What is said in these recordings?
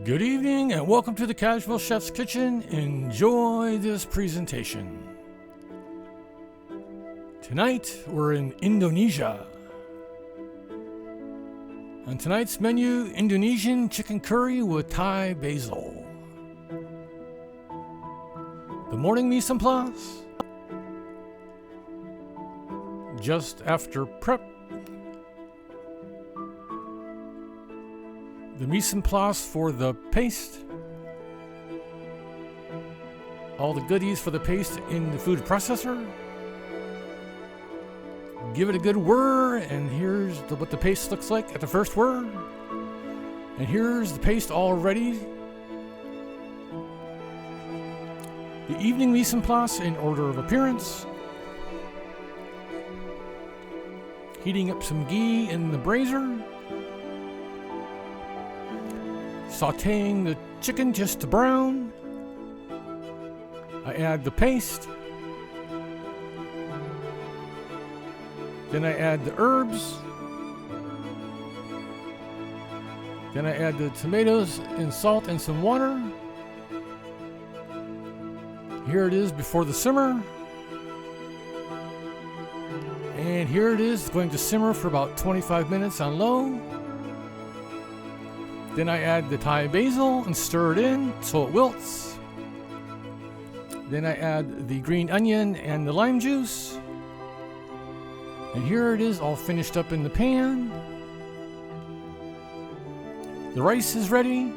Good evening and welcome to the Casual Chef's Kitchen. Enjoy this presentation. Tonight we're in Indonesia. On tonight's menu, Indonesian chicken curry with Thai basil. The morning mise en place. Just after prep. The mise en place for the paste. All the goodies for the paste in the food processor. Give it a good whir, and here's what the paste looks like at the first whir. And here's the paste all ready. The evening mise en place in order of appearance. Heating up some ghee in the brazier. Sauteing the chicken just to brown. I add the paste. Then I add the herbs. Then I add the tomatoes and salt and some water. Here it is before the simmer. And here it is going to simmer for about 25 minutes on low. Then I add the Thai basil and stir it in so it wilts. Then I add the green onion and the lime juice. And here it is all finished up in the pan. The rice is ready.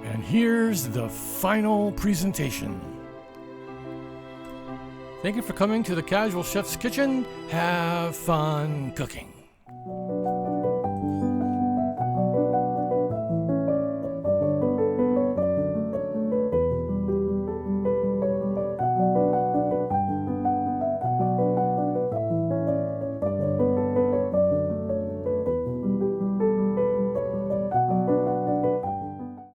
And here's the final presentation. Thank you for coming to the Casual Chef's Kitchen. Have fun cooking.